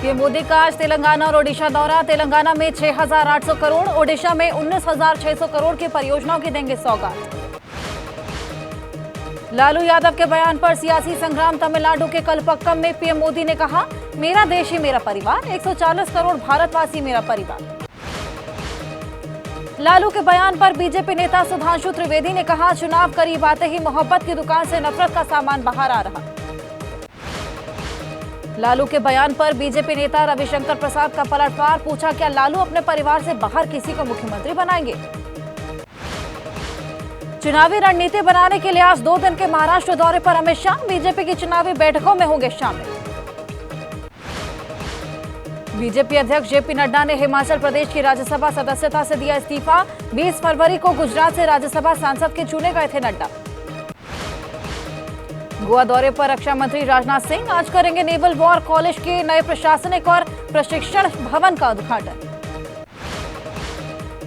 PM Modi का आज तेलंगाना और ओडिशा दौरा। तेलंगाना में 6,800 करोड़, ओडिशा में 19,600 करोड़ की परियोजनाओं की देंगे सौगात। लालू यादव के बयान पर सियासी संग्राम। तमिलनाडु के कलपक्कम में पीएम मोदी ने कहा, मेरा देश ही मेरा परिवार, 140 करोड़ भारतवासी मेरा परिवार। लालू के बयान पर बीजेपी नेता सुधांशु त्रिवेदी ने कहा, चुनाव करीब आते ही मोहब्बत की दुकान से नफरत का सामान बाहर आ रहा। लालू के बयान पर बीजेपी नेता रविशंकर प्रसाद का पलटवार। पूछा, क्या लालू अपने परिवार से बाहर किसी को मुख्यमंत्री बनाएंगे? चुनावी रणनीति बनाने के लिए आज 2 दिन के महाराष्ट्र दौरे पर अमित शाह। बीजेपी की चुनावी बैठकों में होंगे शामिल। बीजेपी अध्यक्ष जेपी नड्डा ने हिमाचल प्रदेश की राज्यसभा सदस्यता से दिया इस्तीफा। 20 फरवरी को गुजरात से राज्यसभा सांसद के चुने गए थे नड्डा। गोवा दौरे पर रक्षा मंत्री राजनाथ सिंह आज करेंगे नेवल वॉर कॉलेज के नए प्रशासनिक और प्रशिक्षण भवन का उद्घाटन।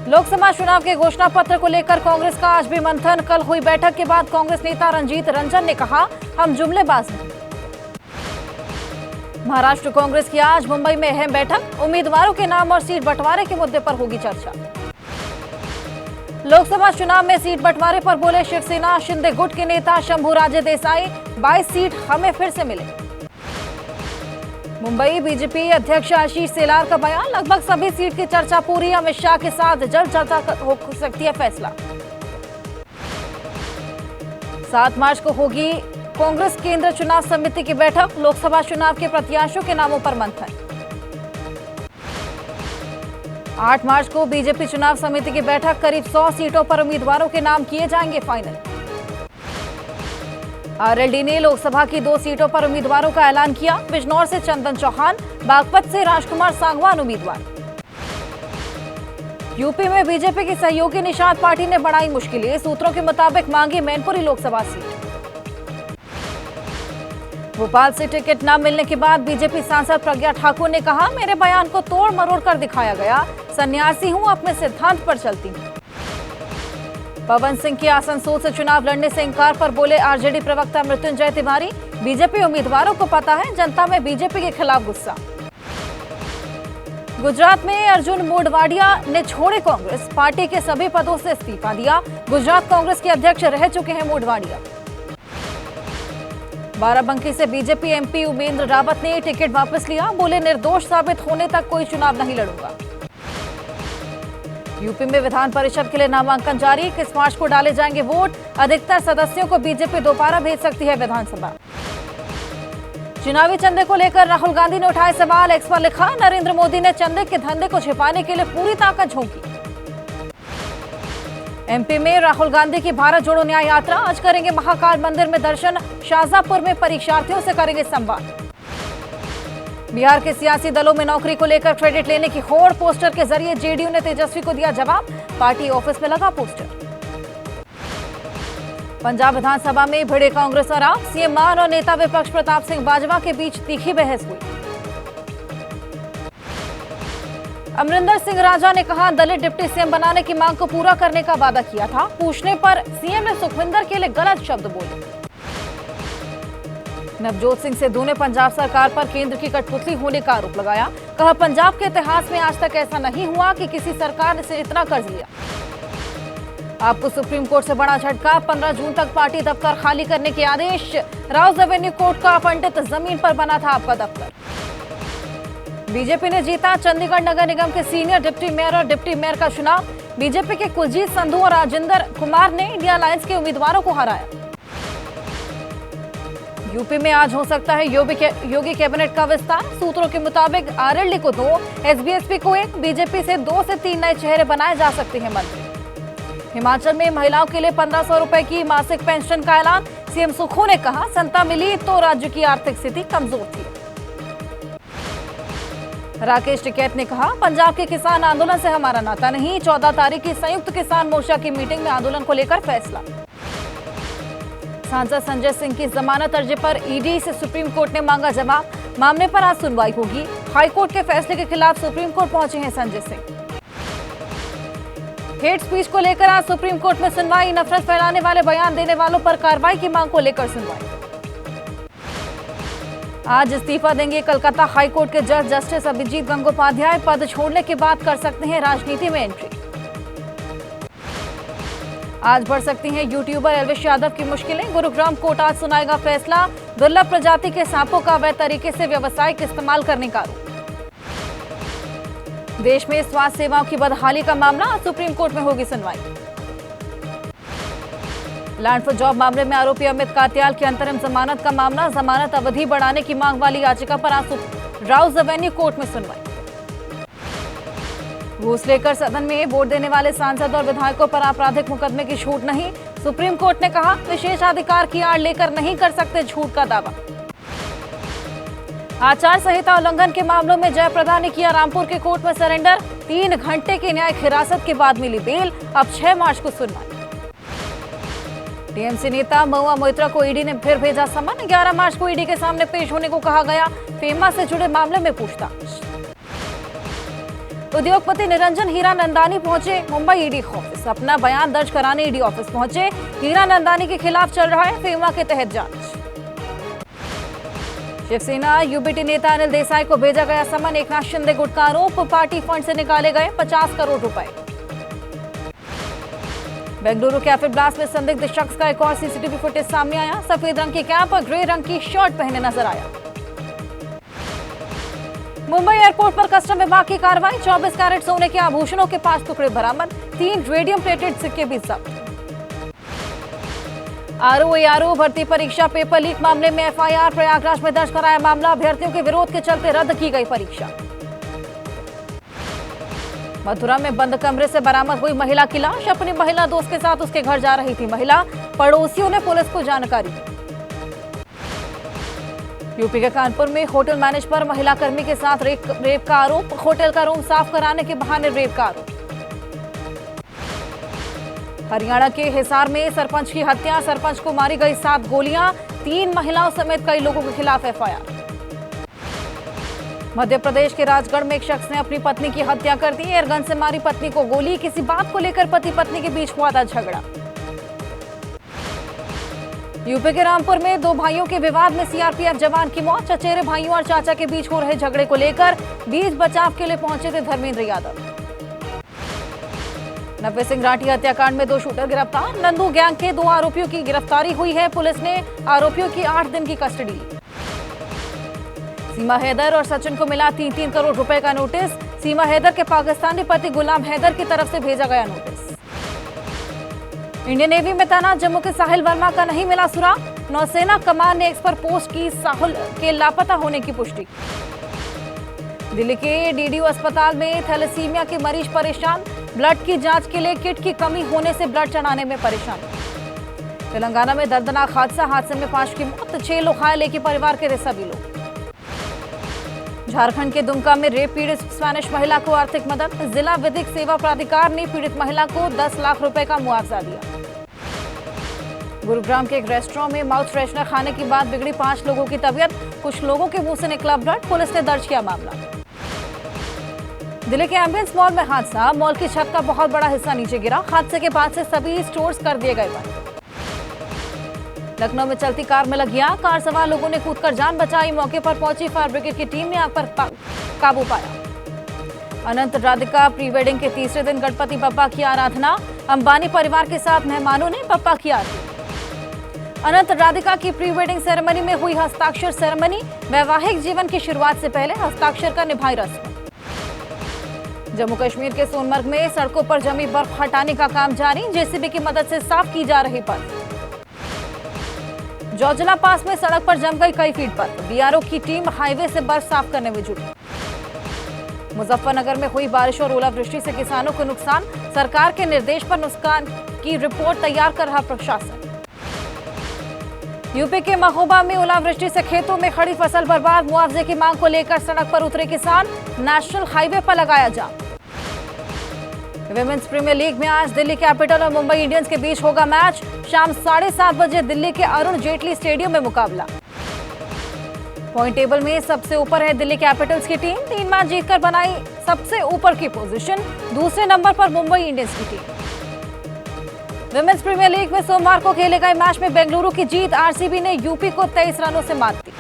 लोकसभा चुनाव के घोषणा पत्र को लेकर कांग्रेस का आज भी मंथन। कल हुई बैठक के बाद कांग्रेस नेता रंजीत रंजन ने कहा, हम जुमलेबाज नहीं। महाराष्ट्र कांग्रेस की आज मुंबई में अहम बैठक। उम्मीदवारों के नाम और सीट बंटवारे के मुद्दे पर होगी चर्चा। लोकसभा चुनाव में सीट बंटवारे पर बोले शिवसेना शिंदे गुट के नेता शंभूराजे देसाई, 22 सीट हमें फिर से मिले। मुंबई बीजेपी अध्यक्ष आशीष शेलार का बयान, लगभग सभी सीट की चर्चा पूरी। अमित शाह के साथ जल्द चर्चा हो सकती है फैसला। 7 मार्च को होगी कांग्रेस केंद्र चुनाव समिति की बैठक। लोकसभा चुनाव के प्रत्याशियों के नामों पर मंथन। 8 मार्च को बीजेपी चुनाव समिति की बैठक। करीब 100 सीटों पर उम्मीदवारों के नाम किए जाएंगे फाइनल। आरएलडी ने लोकसभा की 2 सीटों पर उम्मीदवारों का ऐलान किया। बिजनौर से चंदन चौहान, बागपत से राजकुमार सांगवान उम्मीदवार। यूपी में बीजेपी की सहयोगी निषाद पार्टी ने बढ़ाई मुश्किलें। सूत्रों के मुताबिक मांगी मैनपुरी लोकसभा सीट। भोपाल से टिकट न मिलने के बाद बीजेपी सांसद प्रज्ञा ठाकुर ने कहा, मेरे बयान को तोड़ मरोड़ कर दिखाया गया। सन्यासी हूं, अपने सिद्धांत पर चलती हूं। पवन सिंह के आसनसोल से चुनाव लड़ने से इंकार पर बोले आरजेडी प्रवक्ता मृत्युंजय तिवारी, बीजेपी उम्मीदवारों को पता है जनता में बीजेपी के खिलाफ गुस्सा। गुजरात में अर्जुन मोढवाडिया ने छोड़ी कांग्रेस, पार्टी के सभी पदों से इस्तीफा दिया। गुजरात कांग्रेस के अध्यक्ष रह चुके हैं मोढवाडिया। बाराबंकी से बीजेपी एमपी उमेंद्र रावत ने टिकट वापस लिया। बोले, निर्दोष साबित होने तक कोई चुनाव नहीं लड़ूंगा। यूपी में विधान परिषद के लिए नामांकन जारी। किस मार्च को डाले जाएंगे वोट? अधिकतर सदस्यों को बीजेपी दोबारा भेज सकती है विधानसभा। चुनावी चंदे को लेकर राहुल गांधी ने उठाए सवाल। एक्स पर लिखा, नरेंद्र मोदी ने चंदे के धंधे को छिपाने के लिए पूरी ताकत झोंकी। एमपी में राहुल गांधी की भारत जोड़ो न्याय यात्रा। आज करेंगे महाकाल मंदिर में दर्शन। शाहजहांपुर में परीक्षार्थियों से करेंगे संवाद। बिहार के सियासी दलों में नौकरी को लेकर क्रेडिट लेने की होड़। पोस्टर के जरिए जेडीयू ने तेजस्वी को दिया जवाब। पार्टी ऑफिस में लगा पोस्टर। पंजाब विधानसभा में भिड़े कांग्रेस और आप। सीएम मान और नेता विपक्ष प्रताप सिंह बाजवा के बीच तीखी बहस हुई। अमरिंदर सिंह राजा ने कहा, दलित डिप्टी सीएम बनाने की मांग को पूरा करने का वादा किया था। पूछने पर सीएम ने सुखविंदर के लिए गलत शब्द बोले। नवजोत सिंह सिद्धू ने पंजाब सरकार पर केंद्र की कठपुतली होने का आरोप लगाया। कहा, पंजाब के इतिहास में आज तक ऐसा नहीं हुआ कि किसी सरकार ने इतना कर्ज लिया। आपको सुप्रीम कोर्ट से बड़ा झटका। 15 जून तक पार्टी दफ्तर खाली करने के आदेश। राउज एवेन्यू कोर्ट का आवंटित जमीन पर बना था आपका दफ्तर। बीजेपी ने जीता चंडीगढ़ नगर निगम के सीनियर डिप्टी मेयर और डिप्टी मेयर का चुनाव। बीजेपी के कुलजीत संधू और राजेंद्र कुमार ने इंडिया अलायंस के उम्मीदवारों को हराया। यूपी में आज हो सकता है योगी कैबिनेट का विस्तार। सूत्रों के मुताबिक आरएलडी को 2, एसबीएसपी को 1, बीजेपी से 2 से 3 नए चेहरे बनाए जा सकते हैं मंत्री। हिमाचल में महिलाओं के लिए 1500 रुपए की मासिक पेंशन का ऐलान। सीएम सुखू ने कहा, सत्ता मिली तो राज्य की आर्थिक स्थिति कमजोर थी। राकेश टिकैत ने कहा, पंजाब के किसान आंदोलन से हमारा नाता नहीं। 14 तारीख की संयुक्त किसान मोर्चा की मीटिंग में आंदोलन को लेकर फैसला। सांसद संजय सिंह की जमानत अर्जी पर ईडी से सुप्रीम कोर्ट ने मांगा जवाब। मामले पर आज सुनवाई होगी। हाईकोर्ट के फैसले के खिलाफ सुप्रीम कोर्ट पहुंचे हैं संजय सिंह। हेट स्पीच को लेकर आज सुप्रीम कोर्ट में सुनवाई। नफरत फैलाने वाले बयान देने वालों पर कार्रवाई की मांग को लेकर सुनवाई। आज इस्तीफा देंगे कोलकाता हाईकोर्ट के जज जस्टिस अभिजीत गंगोपाध्याय। पद छोड़ने के बाद कर सकते हैं राजनीति में एंट्री। आज बढ़ सकती हैं यूट्यूबर एल्विश यादव की मुश्किलें। गुरुग्राम कोर्ट आज सुनाएगा फैसला। दुर्लभ प्रजाति के सांपों का अवैध तरीके से व्यावसायिक इस्तेमाल करने का आरोप। देश में स्वास्थ्य सेवाओं की बदहाली का मामला आज सुप्रीम कोर्ट में होगी सुनवाई। लैंड फॉर जॉब मामले में आरोपी अमित कात्याल की अंतरिम जमानत का मामला। जमानत अवधि बढ़ाने की मांग वाली याचिका पर आज राउज एवेन्यू कोर्ट में सुनवाई। घूस लेकर सदन में वोट देने वाले सांसद और विधायकों पर आपराधिक मुकदमे की छूट नहीं। सुप्रीम कोर्ट ने कहा विशेषाधिकार की आड़ लेकर नहीं कर सकते झूठ का दावा। आचार संहिता उल्लंघन के मामलों में जयप्रदा ने किया रामपुर के कोर्ट में सरेंडर। 3 घंटे की न्यायिक हिरासत के बाद मिली बेल। अब 6 मार्च को सुनवाई। टीएमसी नेता महुआ मोइत्रा को ईडी ने फिर भेजा समन। 11 मार्च को ईडी के सामने पेश होने को कहा गया। फेमा से जुड़े मामले में पूछताछ। उद्योगपति निरंजन हीरानंदानी पहुंचे मुंबई ईडी ऑफिस। अपना बयान दर्ज कराने ईडी ऑफिस पहुंचे। हीरानंदानी के खिलाफ चल रहा है फेमा के तहत जांच। शिवसेना यूबीटी नेता अनिल देसाई को भेजा गया समन। एकनाथ शिंदे गुट का आरोप। पार्टी फंड से निकाले गए 50 करोड़ रुपए। बेंगलुरु कैफे ब्लास्ट में संदिग्ध शख्स का एक और सीसीटीवी फुटेज सामने आया। सफेद रंग की कैप और ग्रे रंग की शर्ट पहने नजर आया। मुंबई एयरपोर्ट पर कस्टम विभाग की कार्रवाई। 24 कैरेट सोने के आभूषणों के 5 टुकड़े बरामद। 3 रेडियम प्लेटेड सिक्के भी जब्त। आरओ भर्ती परीक्षा पेपर लीक मामले में एफआईआर प्रयागराज में दर्ज कराया मामला। अभ्यर्थियों के विरोध के चलते रद्द की गई परीक्षा। मथुरा में बंद कमरे से बरामद हुई महिला की लाश। अपनी महिला दोस्त के साथ उसके घर जा रही थी महिला। पड़ोसियों ने पुलिस को जानकारी दी। यूपी के कानपुर में होटल मैनेजर पर महिला कर्मी के साथ रेप का आरोप। होटल का रूम साफ कराने के बहाने रेप का आरोप। हरियाणा के हिसार में सरपंच की हत्या। सरपंच को मारी गई 7 गोलियां। 3 महिलाओं समेत कई लोगों के खिलाफ एफआईआर। मध्य प्रदेश के राजगढ़ में एक शख्स ने अपनी पत्नी की हत्या कर दी। एयरगन से मारी पत्नी को गोली। किसी बात को लेकर पति पत्नी के बीच हुआ था झगड़ा। यूपी के रामपुर में 2 भाइयों के विवाद में सीआरपीएफ जवान की मौत। चचेरे भाइयों और चाचा के बीच हो रहे झगड़े को लेकर बीच बचाव के लिए पहुंचे थे धर्मेंद्र यादव। नव्य सिंह राठी हत्याकांड में 2 शूटर गिरफ्तार। नंदू गैंग के 2 आरोपियों की गिरफ्तारी हुई है। पुलिस ने आरोपियों की 8 दिन की कस्टडी ली। सीमा हैदर और सचिन को मिला 3-3 करोड़ रुपए का नोटिस। सीमा हैदर के पाकिस्तानी पति गुलाम हैदर की तरफ से भेजा गया नोटिस। इंडियन नेवी में तैनात जम्मू के साहिल वर्मा का नहीं मिला सुराग। नौसेना कमान ने एक्स पर पोस्ट की साहिल के लापता होने की पुष्टि। दिल्ली के डीडीयू अस्पताल में थैलेसीमिया के मरीज परेशान। ब्लड की जांच के लिए किट की कमी होने से ब्लड चढ़ाने में परेशान। तेलंगाना में दर्दनाक हादसे में 5 की मौत। 6 लोग घायल। एक ही परिवार के सभी लोग। झारखंड के दुमका में रेप पीड़ित स्पेनिश महिला को आर्थिक मदद। जिला विधिक सेवा प्राधिकार ने पीड़ित महिला को 10 लाख रुपए का मुआवजा दिया। गुरुग्राम के एक रेस्टोरेंट में माउथ फ्रेशनर खाने के बाद बिगड़ी 5 लोगों की तबीयत। कुछ लोगों के मुंह से निकला ब्लड। पुलिस ने दर्ज किया मामला। दिल्ली के एम्बियंस मॉल में हादसा। मॉल की छत का बहुत बड़ा हिस्सा नीचे गिरा। हादसे के बाद से सभी स्टोर्स कर दिए गए बंद। लखनऊ में चलती कार में लगी आग। कार सवार लोगों ने कूदकर जान बचाई। मौके पर पहुंची फायर ब्रिगेड की टीम ने आग पर काबू पाया। अनंत राधिका प्री वेडिंग के तीसरे दिन गणपति बप्पा की आराधना। अंबानी परिवार के साथ मेहमानों ने बप्पा की आरती। अनंत राधिका की प्री वेडिंग सेरेमनी में हुई हस्ताक्षर सेरेमनी। वैवाहिक जीवन की शुरुआत से पहले हस्ताक्षर का निभाई रस्म। जम्मू कश्मीर के सोनमर्ग में सड़कों पर जमी बर्फ हटाने का काम जारी। जेसीबी की मदद से साफ की जा रही बर्फ। जोजिला पास में सड़क पर जम गई कई फीट बर्फ। बीआरओ की टीम हाईवे से बर्फ साफ करने में जुटी। मुजफ्फरनगर में हुई बारिश और ओलावृष्टि से किसानों को नुकसान। सरकार के निर्देश पर नुकसान की रिपोर्ट तैयार कर रहा प्रशासन। यूपी के महोबा में ओलावृष्टि से खेतों में खड़ी फसल बर्बाद। मुआवजे की मांग को लेकर सड़क पर उतरे किसान। नेशनल हाईवे पर लगाया जाम। विमेंस प्रीमियर लीग में आज दिल्ली कैपिटल और मुंबई इंडियंस के बीच होगा मैच। शाम 7:30 बजे दिल्ली के अरुण जेटली स्टेडियम में मुकाबला। पॉइंट टेबल में सबसे ऊपर है दिल्ली कैपिटल्स की टीम। 3 मैच जीतकर बनाई सबसे ऊपर की पोजीशन। दूसरे नंबर पर मुंबई इंडियंस की टीम। विमेंस प्रीमियर लीग में सोमवार को खेले गए मैच में बेंगलुरु की जीत। आरसीबी ने यूपी को 23 रनों से मात दी।